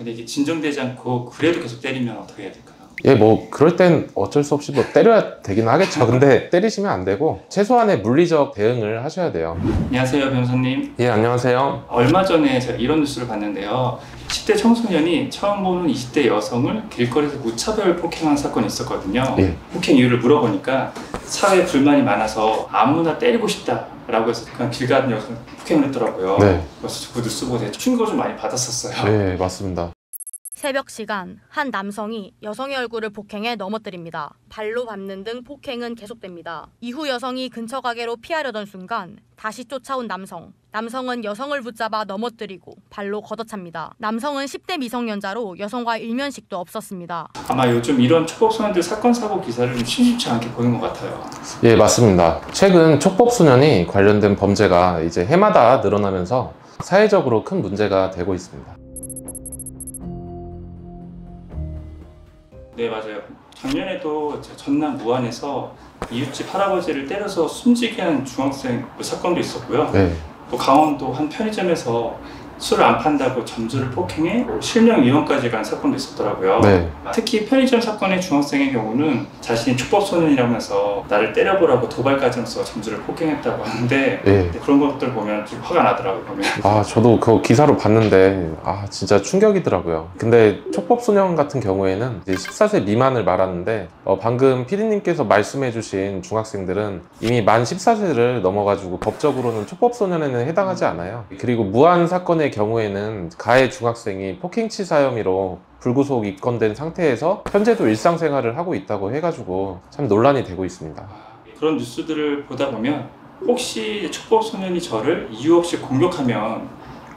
근데 이게 진정되지 않고 그래도 계속 때리면 어떻게 해야 될까요? 예, 뭐 그럴 땐 어쩔 수 없이 뭐 때려야 되긴 하겠죠. 근데 때리시면 안 되고 최소한의 물리적 대응을 하셔야 돼요. 안녕하세요, 변호사님. 예, 안녕하세요. 얼마 전에 제가 이런 뉴스를 봤는데요. 10대 청소년이 처음 보는 20대 여성을 길거리에서 무차별 폭행한 사건이 있었거든요. 예. 폭행 이유를 물어보니까 사회에 불만이 많아서 아무나 때리고 싶다라고 해서 그냥 길 가는 여성을 폭행을 했더라고요. 네. 그래서 그 뉴스 보고 되게 충격을 좀 많이 받았었어요. 네, 맞습니다. 새벽 시간 한 남성이 여성의 얼굴을 폭행해 넘어뜨립니다. 발로 밟는 등 폭행은 계속됩니다. 이후 여성이 근처 가게로 피하려던 순간 다시 쫓아온 남성. 남성은 여성을 붙잡아 넘어뜨리고 발로 걷어찹니다. 남성은 10대 미성년자로 여성과 일면식도 없었습니다. 아마 요즘 이런 초법소년들 사건 사고 기사를 좀 심심치 않게 보는 것 같아요. 예, 맞습니다. 최근 촉법소년이 관련된 범죄가 이제 해마다 늘어나면서 사회적으로 큰 문제가 되고 있습니다. 네, 맞아요. 작년에도 전남 무안에서 이웃집 할아버지를 때려서 숨지게 한 중학생 사건도 있었고요. 네. 또 강원도 한 편의점에서 술을 안 판다고 점주를 폭행해 실명 위험까지 간 사건도 있었더라고요. 네. 특히 편의점 사건의 중학생의 경우는 자신이 촉법소년이라면서 나를 때려보라고 도발까지 하면서 점주를 폭행했다고 하는데 네. 그런 것들 보면 좀 화가 나더라고요. 보면. 아, 저도 그 기사로 봤는데 진짜 충격이더라고요. 근데 촉법소년 같은 경우에는 이제 14세 미만을 말하는데 방금 피디님께서 말씀해주신 중학생들은 이미 만 14세를 넘어가지고 법적으로는 촉법소년에는 해당하지 않아요. 그리고 무한 사건의 경우에는 가해 중학생이 폭행치사 혐의로 불구속 입건된 상태에서 현재도 일상생활을 하고 있다고 해가지고 참 논란이 되고 있습니다. 그런 뉴스들을 보다 보면 혹시 촉법소년이 저를 이유 없이 공격하면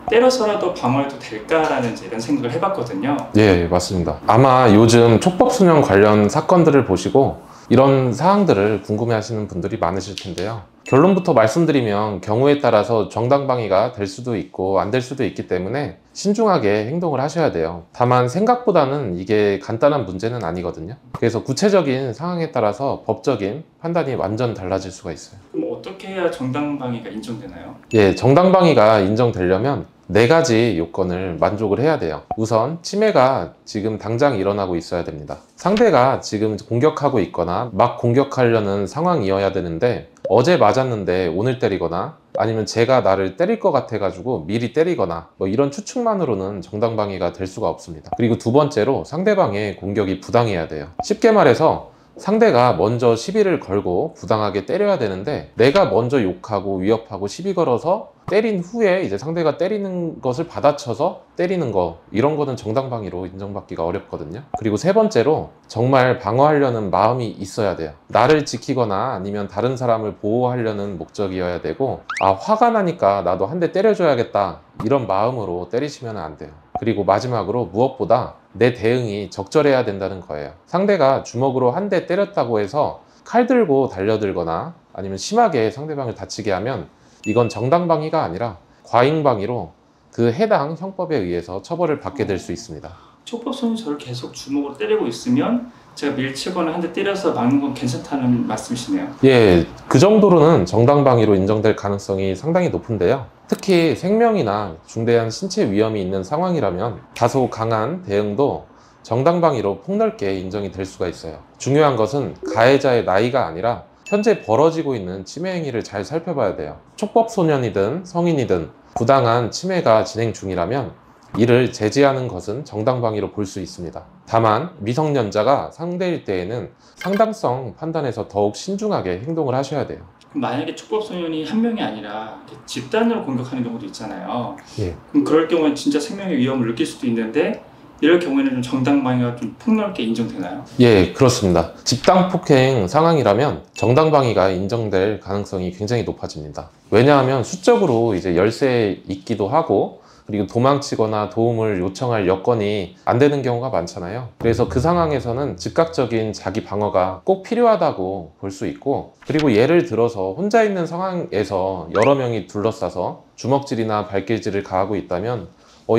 때려서라도 방어해도 될까라는 이런 생각을 해봤거든요. 예, 맞습니다. 아마 요즘 촉법소년 관련 사건들을 보시고 이런 사항들을 궁금해하시는 분들이 많으실 텐데요. 결론부터 말씀드리면 경우에 따라서 정당방위가 될 수도 있고 안 될 수도 있기 때문에 신중하게 행동을 하셔야 돼요. 다만 생각보다는 이게 간단한 문제는 아니거든요. 그래서 구체적인 상황에 따라서 법적인 판단이 완전 달라질 수가 있어요. 그럼 어떻게 해야 정당방위가 인정되나요? 예, 정당방위가 인정되려면 4가지 요건을 만족을 해야 돼요. 우선 침해가 지금 당장 일어나고 있어야 됩니다. 상대가 지금 공격하고 있거나 막 공격하려는 상황이어야 되는데 어제 맞았는데 오늘 때리거나 아니면 제가 나를 때릴 것 같아 가지고 미리 때리거나 뭐 이런 추측만으로는 정당방위가 될 수가 없습니다. 그리고 두 번째로 상대방의 공격이 부당해야 돼요. 쉽게 말해서 상대가 먼저 시비를 걸고 부당하게 때려야 되는데 내가 먼저 욕하고 위협하고 시비 걸어서 때린 후에 이제 상대가 때리는 것을 받아쳐서 때리는 거, 이런 거는 정당방위로 인정받기가 어렵거든요. 그리고 세 번째로 정말 방어하려는 마음이 있어야 돼요. 나를 지키거나 아니면 다른 사람을 보호하려는 목적이어야 되고 화가 나니까 나도 한 대 때려줘야겠다 이런 마음으로 때리시면 안 돼요. 그리고 마지막으로 무엇보다 내 대응이 적절해야 된다는 거예요. 상대가 주먹으로 한 대 때렸다고 해서 칼 들고 달려들거나 아니면 심하게 상대방을 다치게 하면 이건 정당방위가 아니라 과잉방위로 그 해당 형법에 의해서 처벌을 받게 될 수 있습니다. 촉법소년이 저를 계속 주먹으로 때리고 있으면 제가 밀치거나 한 대 때려서 막는 건 괜찮다는 말씀이시네요. 예, 그 정도로는 정당방위로 인정될 가능성이 상당히 높은데요. 특히 생명이나 중대한 신체 위험이 있는 상황이라면 다소 강한 대응도 정당방위로 폭넓게 인정이 될 수가 있어요. 중요한 것은 가해자의 나이가 아니라 현재 벌어지고 있는 침해 행위를 잘 살펴봐야 돼요. 촉법소년이든 성인이든 부당한 침해가 진행 중이라면 이를 제지하는 것은 정당방위로 볼 수 있습니다. 다만 미성년자가 상대일 때에는 상당성 판단에서 더욱 신중하게 행동을 하셔야 돼요. 만약에 촉법소년이 한 명이 아니라 집단으로 공격하는 경우도 있잖아요. 예. 그럼 그럴 경우는 진짜 생명의 위험을 느낄 수도 있는데 이럴 경우에는 좀 정당방위가 좀 폭넓게 인정되나요? 예, 그렇습니다. 집단 폭행 상황이라면 정당방위가 인정될 가능성이 굉장히 높아집니다. 왜냐하면 수적으로 이제 열세에 있기도 하고 그리고 도망치거나 도움을 요청할 여건이 안 되는 경우가 많잖아요. 그래서 그 상황에서는 즉각적인 자기 방어가 꼭 필요하다고 볼 수 있고, 그리고 예를 들어서 혼자 있는 상황에서 여러 명이 둘러싸서 주먹질이나 발길질을 가하고 있다면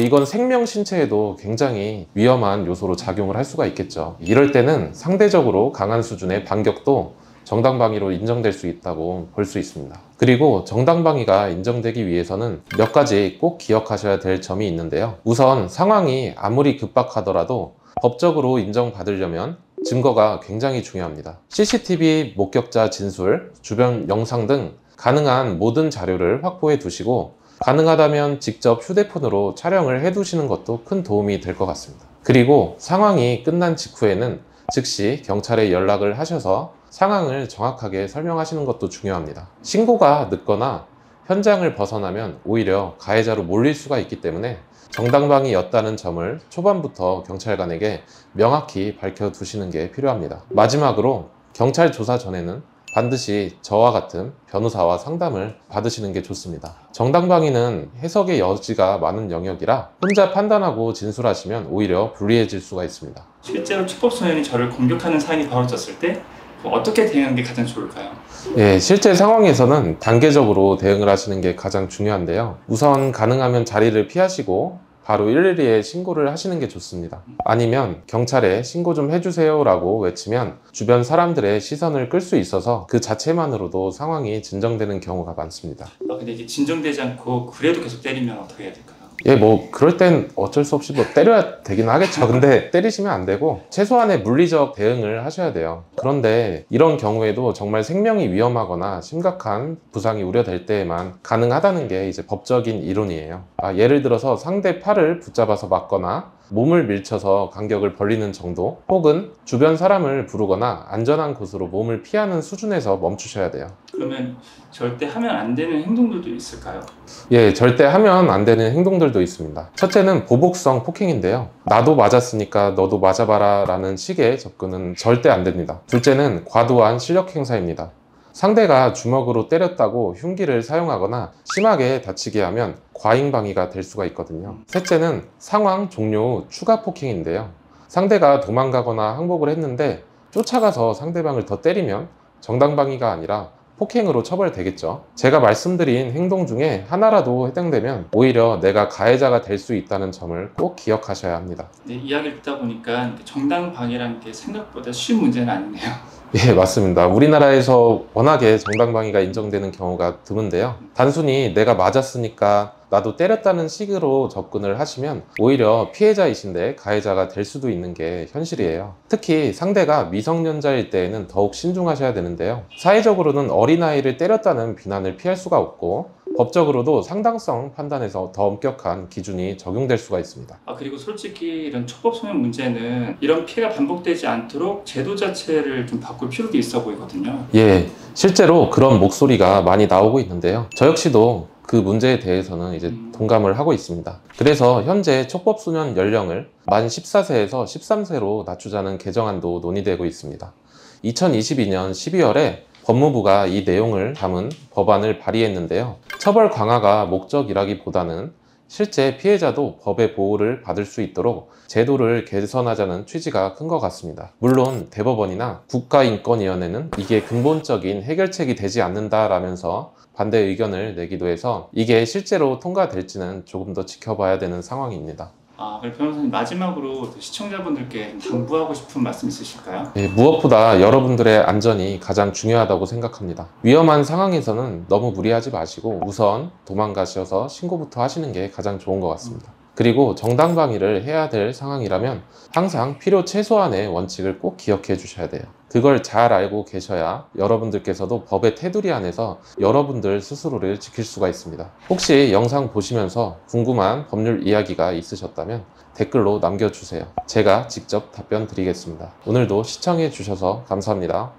이건 생명 신체에도 굉장히 위험한 요소로 작용을 할 수가 있겠죠. 이럴 때는 상대적으로 강한 수준의 반격도 정당방위로 인정될 수 있다고 볼 수 있습니다. 그리고 정당방위가 인정되기 위해서는 몇 가지 꼭 기억하셔야 될 점이 있는데요. 우선 상황이 아무리 급박하더라도 법적으로 인정받으려면 증거가 굉장히 중요합니다. CCTV 목격자 진술, 주변 영상 등 가능한 모든 자료를 확보해 두시고 가능하다면 직접 휴대폰으로 촬영을 해 두시는 것도 큰 도움이 될 것 같습니다. 그리고 상황이 끝난 직후에는 즉시 경찰에 연락을 하셔서 상황을 정확하게 설명하시는 것도 중요합니다. 신고가 늦거나 현장을 벗어나면 오히려 가해자로 몰릴 수가 있기 때문에 정당방위였다는 점을 초반부터 경찰관에게 명확히 밝혀두시는 게 필요합니다. 마지막으로 경찰 조사 전에는 반드시 저와 같은 변호사와 상담을 받으시는 게 좋습니다. 정당방위는 해석의 여지가 많은 영역이라 혼자 판단하고 진술하시면 오히려 불리해질 수가 있습니다. 실제로 촉법소년이 저를 공격하는 사안이 벌어졌을 때 어떻게 대응하는 게 가장 좋을까요? 예, 실제 상황에서는 단계적으로 대응을 하시는 게 가장 중요한데요. 우선 가능하면 자리를 피하시고 바로 112에 신고를 하시는 게 좋습니다. 아니면 경찰에 신고 좀 해주세요 라고 외치면 주변 사람들의 시선을 끌 수 있어서 그 자체만으로도 상황이 진정되는 경우가 많습니다. 근데 이게 진정되지 않고 그래도 계속 때리면 어떻게 해야 될까요? 예, 그럴 땐 어쩔 수 없이 때려야 되긴 하겠죠. 근데 때리시면 안 되고 최소한의 물리적 대응을 하셔야 돼요. 그런데 이런 경우에도 정말 생명이 위험하거나 심각한 부상이 우려될 때에만 가능하다는 게 이제 법적인 이론이에요. 예를 들어서 상대 팔을 붙잡아서 맞거나 몸을 밀쳐서 간격을 벌리는 정도, 혹은 주변 사람을 부르거나 안전한 곳으로 몸을 피하는 수준에서 멈추셔야 돼요. 그러면 절대 하면 안 되는 행동들도 있을까요? 예, 절대 하면 안 되는 행동들도 있습니다. 첫째는 보복성 폭행인데요. 나도 맞았으니까 너도 맞아봐라 라는 식의 접근은 절대 안 됩니다. 둘째는 과도한 실력 행사입니다. 상대가 주먹으로 때렸다고 흉기를 사용하거나 심하게 다치게 하면 과잉방위가 될 수가 있거든요. 셋째는 상황 종료 후 추가 폭행인데요. 상대가 도망가거나 항복을 했는데 쫓아가서 상대방을 더 때리면 정당방위가 아니라 폭행으로 처벌되겠죠. 제가 말씀드린 행동 중에 하나라도 해당되면 오히려 내가 가해자가 될 수 있다는 점을 꼭 기억하셔야 합니다. 네, 이야기를 듣다 보니까 정당방위라는 게 생각보다 쉬운 문제는 아니네요. 예, 맞습니다. 우리나라에서 워낙에 정당방위가 인정되는 경우가 드문데요. 단순히 내가 맞았으니까 나도 때렸다는 식으로 접근을 하시면 오히려 피해자이신데 가해자가 될 수도 있는 게 현실이에요. 특히 상대가 미성년자일 때에는 더욱 신중하셔야 되는데요. 사회적으로는 어린아이를 때렸다는 비난을 피할 수가 없고 법적으로도 상당성 판단에서 더 엄격한 기준이 적용될 수가 있습니다. 그리고 솔직히 이런 촉법소년 문제는 이런 피해가 반복되지 않도록 제도 자체를 좀 바꿀 필요도 있어 보이거든요. 예, 실제로 그런 목소리가 많이 나오고 있는데요. 저 역시도 그 문제에 대해서는 이제 동감을 하고 있습니다. 그래서 현재 촉법소년 연령을 만 14세에서 13세로 낮추자는 개정안도 논의되고 있습니다. 2022년 12월에 법무부가 이 내용을 담은 법안을 발의했는데요. 처벌 강화가 목적이라기보다는 실제 피해자도 법의 보호를 받을 수 있도록 제도를 개선하자는 취지가 큰 것 같습니다. 물론 대법원이나 국가인권위원회는 이게 근본적인 해결책이 되지 않는다라면서 반대 의견을 내기도 해서 이게 실제로 통과될지는 조금 더 지켜봐야 되는 상황입니다. 그럼 변호사님, 마지막으로 시청자분들께 당부하고 싶은 말씀 있으실까요? 네, 무엇보다 여러분들의 안전이 가장 중요하다고 생각합니다. 위험한 상황에서는 너무 무리하지 마시고 우선 도망가셔서 신고부터 하시는 게 가장 좋은 것 같습니다. 그리고 정당방위를 해야 될 상황이라면 항상 필요 최소한의 원칙을 꼭 기억해 주셔야 돼요. 그걸 잘 알고 계셔야 여러분들께서도 법의 테두리 안에서 여러분들 스스로를 지킬 수가 있습니다. 혹시 영상 보시면서 궁금한 법률 이야기가 있으셨다면 댓글로 남겨주세요. 제가 직접 답변 드리겠습니다. 오늘도 시청해 주셔서 감사합니다.